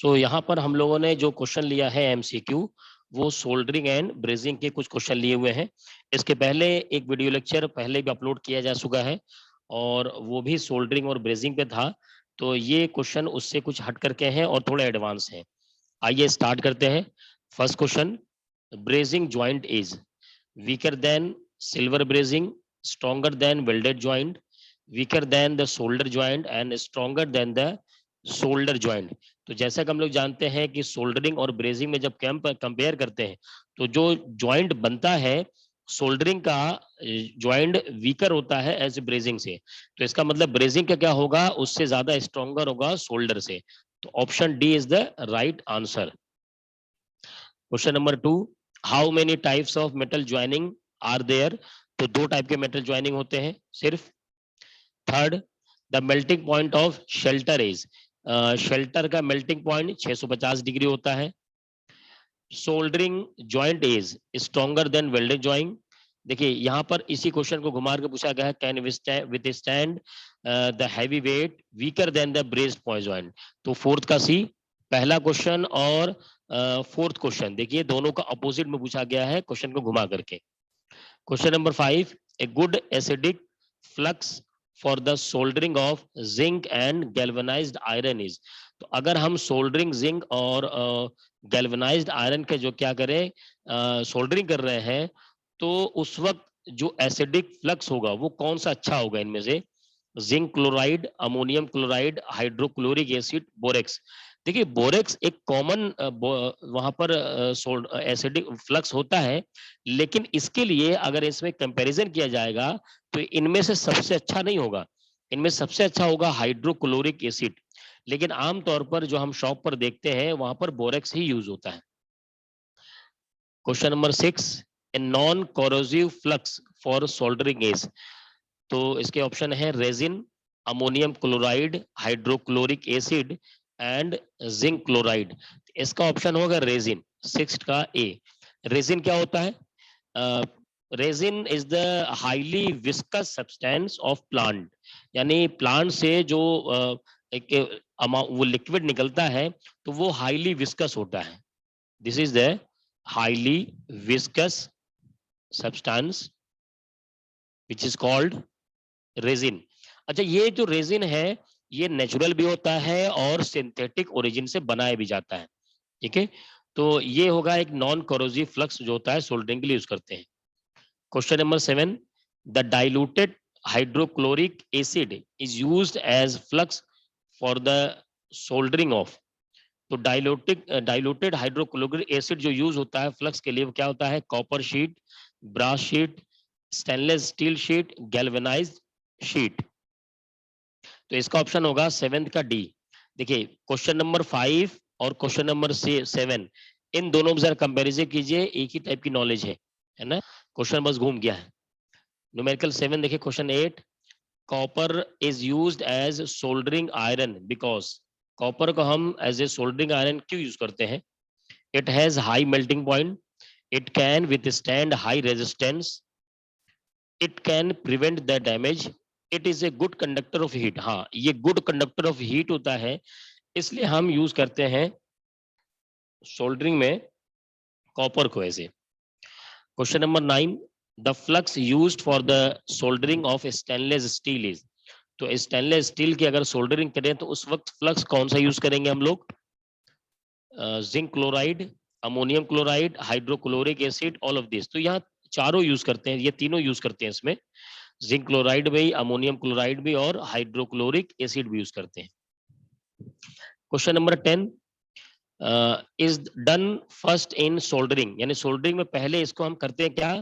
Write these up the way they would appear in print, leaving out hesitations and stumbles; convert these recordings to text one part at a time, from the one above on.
सो यहाँ पर हम लोगों ने जो क्वेश्चन लिया है एमसीक्यू, वो सोल्डरिंग एंड ब्रेजिंग के कुछ क्वेश्चन लिए हुए हैं। इसके पहले एक वीडियो लेक्चर पहले भी अपलोड किया जा चुका है और वो भी सोल्डरिंग और ब्रेजिंग पे था। तो ये क्वेश्चन उससे कुछ हट करके हैं और थोड़े एडवांस हैं। आइए स्टार्ट करते हैं। First question, brazing joint is weaker then silver brazing, stronger than welded joint, weaker then the shoulder joint and stronger than the shoulder joint. तो जैसा कि हम लोग जानते हैं कि सोल्डरिंग और ब्रेजिंग में जब कंपेयर करते हैं तो जो ज्वाइंट बनता है सोल्डरिंग का ज्वाइंट वीकर होता है एज ब्रेजिंग से। तो इसका मतलब ब्रेजिंग का क्या होगा, उससे ज्यादा स्ट्रॉन्गर होगा शोल्डर से। तो option D is the right answer. Question number 2, how many types of metal joining are there? तो दो टाइप के मेटल ज्वाइनिंग होते हैं सिर्फ। Third, the melting point of solder is, solder का मेल्टिंग पॉइंट 650 डिग्री होता है। Soldering joint is stronger than welded joint. देखिए यहाँ पर इसी क्वेश्चन को घुमा के पूछा गया है, can withstand the heavy weight weaker then the braced point joint. तो फोर्थ का सी पहला क्वेश्चन और फोर्थ क्वेश्चन देखिए दोनों का अपोजिट में पूछा गया है क्वेश्चन को घुमा करके। Question number 5, a good acidic flux for the soldering of zinc and galvanised iron is. तो अगर हम सोल्डरिंग जिंक और गैल्वेनाइज्ड आयरन के जो क्या करें सोल्डरिंग कर रहे हैं तो उस वक्त जो एसिडिक फ्लक्स होगा वो कौन सा अच्छा होगा इनमें से? Zinc chloride, ammonium chloride, hydrochloric acid, borax. देखिए बोरेक्स एक कॉमन वहां पर एसिडिक फ्लक्स होता है, लेकिन इसके लिए अगर इसमें कंपैरिजन किया जाएगा तो इनमें से सबसे अच्छा नहीं होगा। इनमें सबसे अच्छा होगा हाइड्रोक्लोरिक एसिड, लेकिन आमतौर पर जो हम शॉप पर देखते हैं वहां पर बोरेक्स ही यूज होता है। Question number 6, a non corrosive flux for soldering is. तो इसके ऑप्शन है resin, ammonium chloride, hydrochloric acid and zinc chloride. इसका ऑप्शन होगा रेजिन, सिक्स का ए। रेजिन क्या होता है? Resin is the highly viscous substance of plant, यानी प्लांट से जो एक वो लिक्विड निकलता है तो वो हाईली विस्कस होता है। This is the highly viscous substance which is called resin. अच्छा, ये जो रेजिन है ये नेचुरल भी होता है और सिंथेटिक ओरिजिन से बनाया भी जाता है। ठीक है, तो ये होगा एक नॉन कोरोसिव फ्लक्स जो होता है सोल्डरिंग के लिए यूज करते हैं। Question number 7, the diluted hydrochloric acid is used as flux for the soldering of. तो डाइल्यूटेड हाइड्रोक्लोरिक एसिड जो यूज होता है फ्लक्स के लिए वो क्या होता है? Copper sheet, brass sheet, stainless steel sheet, galvanised sheet. तो इसका ऑप्शन होगा सेवेंथ का डी। देखिए क्वेश्चन नंबर 5 और क्वेश्चन नंबर 7 इन दोनों में जरा कंपैरिजन कीजिए, एक ही टाइप की नॉलेज है ना? क्वेश्चन बस घूम गया है। न्यूमेरिकल 7 देखिए question 8, copper is used as soldering iron because. Copper को हम एज ए सोल्डरिंग आयरन क्यों यूज करते हैं? It has high melting point, it can withstand high resistance, it can prevent the damage, it is a good conductor of heat. हाँ, ये good conductor of heat होता है, इसलिए हम use करते हैं सोल्डरिंग में कॉपर को ऐसे। Question number 9, the flux used for the soldering of stainless steel is. तो स्टेनलेस स्टील की अगर सोल्डरिंग करें तो उस वक्त फ्लक्स कौन सा यूज करेंगे हम लोग? Zinc chloride, ammonium chloride, hydrochloric acid, all of this. तो यहाँ चारों यूज करते हैं, ये तीनों यूज करते हैं इसमें। जिंक क्लोराइड भी, अमोनियम क्लोराइड भी और हाइड्रोक्लोरिक एसिड भी यूज करते हैं। Question number 10, is done first in soldering, यानी सोल्डरिंग में पहले इसको हम करते हैं क्या?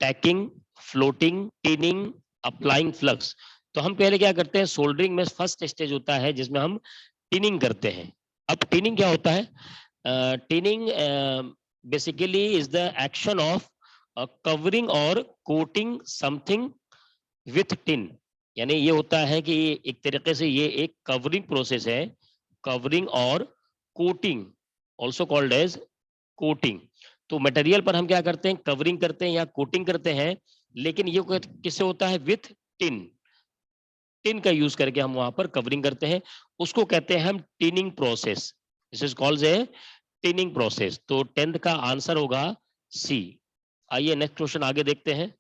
Tacking, floating, tinning, applying flux. तो हम पहले क्या करते हैं सोल्डरिंग में फर्स्ट स्टेज होता है जिसमें हम टिनिंग करते हैं। अब टिनिंग क्या होता है? Tinning basically is the action of covering और कोटिंग समथिंग विथ टिन। यानी ये होता है कि एक तरीके से ये एक कवरिंग प्रोसेस है, कवरिंग और coating, also called as coating. तो मटेरियल पर हम क्या करते हैं? कवरिंग करते हैं या कोटिंग करते हैं, लेकिन ये किससे होता है? With tin. टिन का यूज करके हम वहां पर कवरिंग करते हैं, उसको कहते हैं हम tinning process. This is called a tinning process. तो 10th का आंसर होगा सी। आइए नेक्स्ट क्वेश्चन आगे देखते हैं।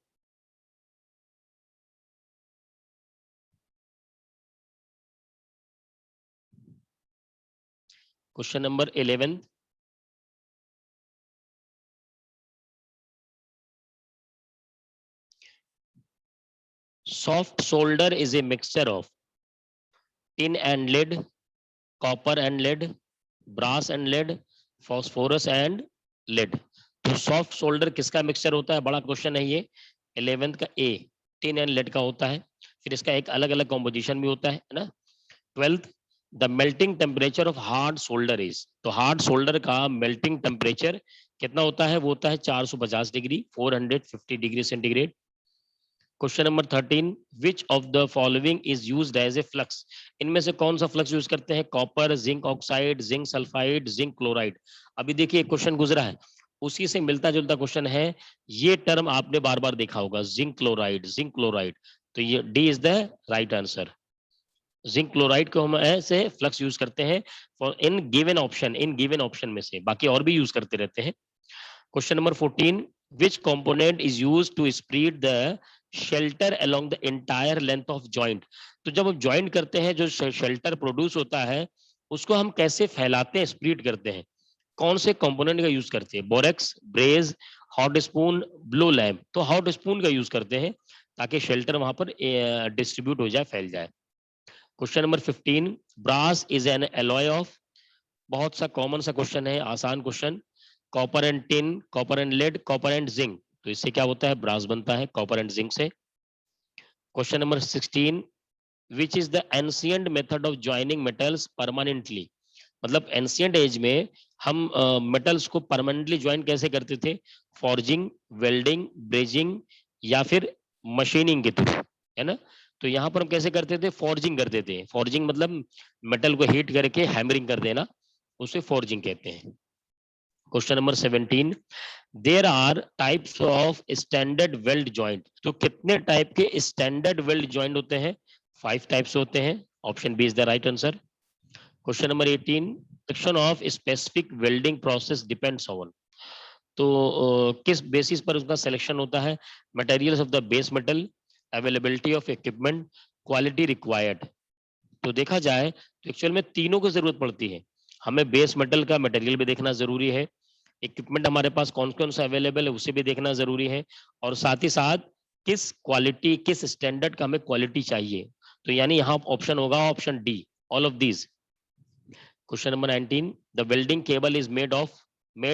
Question number 11। Soft solder is a mixture of tin and lead, copper and lead, brass and lead, phosphorus and lead। तो soft solder किसका mixture होता है? बड़ा क्वेश्चन है ये। 11th का ए टिन एंड लेड का होता है। फिर इसका एक अलग अलग कॉम्पोजिशन भी होता है ना। 12th the melting temperature of hard solder is. तो हार्ड सोल्डर का मेल्टिंग टेम्परेचर कितना होता है? वो होता है 450 degree, 450 degree centigrade. Question number 13 which of the following is used as a flux. इनमें से कौन सा फ्लक्स यूज करते हैं? Copper, zinc oxide, zinc sulphide, zinc chloride. अभी देखिए एक क्वेश्चन गुजरा है, उसी से मिलता जुलता क्वेश्चन है। ये टर्म आपने बार बार देखा होगा, जिंक क्लोराइड, जिंक क्लोराइड। तो ये D is the right answer. Zinc chloride को हम ऐसे फ्लक्स यूज करते हैं for in given option, in given option में से, बाकी और भी यूज करते रहते हैं। Question number 14 which component is used to spread the shelter along the entire length of joint। तो जब हम ज्वाइंट करते हैं, जो शेल्टर प्रोड्यूस होता है, उसको हम कैसे फैलाते हैं, स्प्लिट करते हैं? कौन से कंपोनेंट का यूज करते हैं? Borax, braze, hot spoon, blow lamp. तो हॉट स्पून का यूज करते हैं ताकि शेल्टर वहां पर डिस्ट्रीब्यूट हो जाए, फैल जाए। Question number 15 brass is an alloy of. बहुत सा कॉमन सा क्वेश्चन है, आसान question. Copper and tin, copper and lead, copper and zinc. तो इससे क्या होता है? ब्रास बनता है कॉपर एंड जिंक से। Question number 16 which is the ancient method of joining metals permanently. मतलब एंशियंट एज में हम मेटल्स को परमानेंटली ज्वाइन कैसे करते थे? फॉर्जिंग, वेल्डिंग, ब्रेजिंग, या फिर मशीनिंग के थ्रू, है ना। तो यहाँ पर हम कैसे करते थे? फॉर्जिंग करते थे। फॉर्जिंग मतलब मेटल को हीट करके हैमरिंग कर देना, उसे फॉर्जिंग कहते हैं। Question number 17 there are types of standard weld joint. तो कितने टाइप के स्टैंडर्ड वेल्ड जॉइंट होते हैं? 5 टाइप्स होते हैं। Option B is the right answer. Question number 18 section of specific welding process depends on. तो किस बेसिस पर उसका सिलेक्शन होता है? Materials of the base metal, availability of equipment, quality required. तो देखा जाए तो एक्चुअल में तीनों की जरूरत पड़ती है। हमें बेस मेटल का मटेरियल भी देखना जरूरी है, इक्विपमेंट हमारे पास कौन कौन सा अवेलेबल है उसे भी देखना जरूरी है, और साथ ही साथ किस क्वालिटी, किस स्टैंडर्ड का हमें क्वालिटी चाहिए। तो यानी यहाँ ऑप्शन होगा option D, all of these. Question number 19 the welding cable is made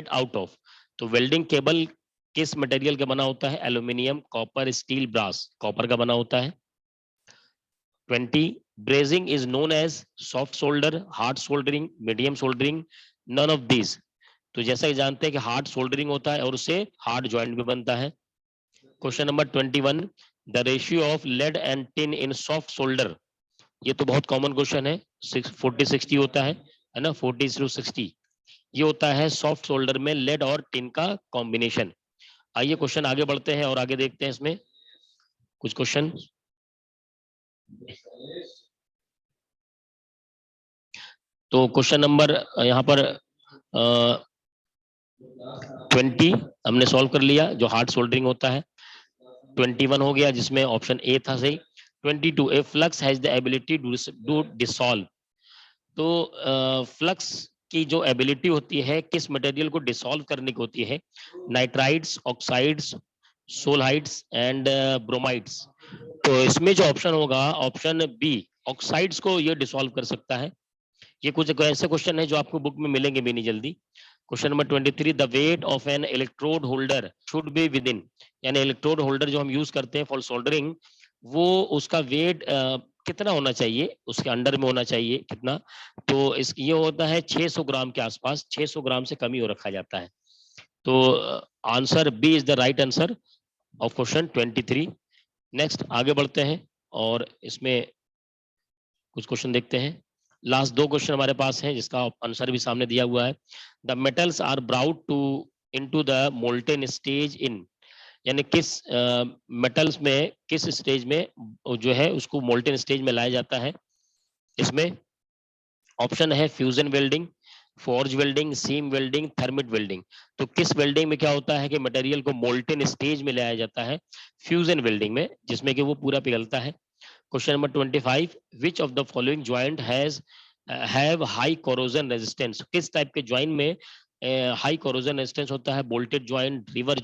out of. तो वेल्डिंग केबल किस मटेरियल का बना होता है? Aluminium, copper, steel, brass. Copper का बना होता है। 20 brazing is known as soft solder, hard soldering, medium soldering, none of this. तो जैसा कि जानते हैं कि हार्ड सोल्डरिंग होता है और उससे हार्ड जॉइंट भी बनता है। Question number 21 the ratio of lead and tin in soft solder. ये तो बहुत कॉमन क्वेश्चन है, 40-60 होता है ना, 40:60। ये होता है सॉफ्ट सोल्डर में लेड और टिन का कॉम्बिनेशन। आइए क्वेश्चन आगे बढ़ते हैं और आगे देखते हैं इसमें कुछ क्वेश्चन। तो क्वेश्चन नंबर यहाँ पर 20 हमने सॉल्व कर लिया, जो हार्ड सोल्डरिंग होता है। 21 हो गया जिसमें ऑप्शन ए था सही। 22 A flux has the ability to dissolve. तो फ्लक्स की जो एबिलिटी होती है किस मटेरियल को डिसॉल्व करने की होती है? Nitrides, oxides, sulphides and bromides. तो इसमें जो ऑप्शन होगा ऑप्शन बी, ऑक्साइड्स को ये डिसॉल्व कर सकता है। ये कुछ ऐसे क्वेश्चन है जो आपको बुक में मिलेंगे भी नहीं जल्दी। Question number 23 the weight of N electrode holder should be with in. यानी इलेक्ट्रोड होल्डर जो हम यूज करते हैं फॉर सोल्डरिंग, वो उसका वेट कितना होना चाहिए? उसके अंडर में होना चाहिए कितना? तो इस ये होता है 600 ग्राम के आसपास, 600 ग्राम से कम ही हो रखा जाता है। तो answer B is the right answer of question 23। Next आगे बढ़ते हैं और इसमें कुछ क्वेश्चन देखते हैं। लास्ट 2 क्वेश्चन हमारे पास हैं जिसका आंसर भी सामने दिया हुआ है। The metals are brought to into the molten stage in. यानी किस मेटल्स में किस स्टेज में जो है उसको मोल्टेन स्टेज में लाया जाता है? इसमें ऑप्शन है fusion welding, forge welding, seam welding, thermit welding. तो किस वेल्डिंग में क्या होता है कि मटेरियल को मोल्टेन स्टेज में लाया जाता है? फ्यूजन वेल्डिंग में, जिसमें कि वो पूरा पिघलता है। Question number 25, which of the following joint has have high corrosion resistance? किस टाइप के ज्वाइंट में हाई कोरोजन रेजिस्टेंस होता है? Bolted joint, rivet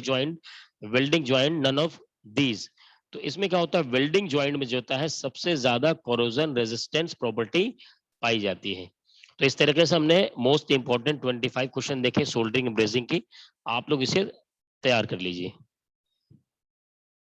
joint, welding joint, none of these. तो इसमें क्या होता है, वेल्डिंग ज्वाइंट में जो होता है सबसे ज्यादा कोरोजन रेजिस्टेंस प्रॉपर्टी पाई जाती है। तो इस तरीके से हमने मोस्ट इंपॉर्टेंट 25 क्वेश्चन देखे सोल्डरिंग ब्रेजिंग की। आप लोग इसे तैयार कर लीजिए।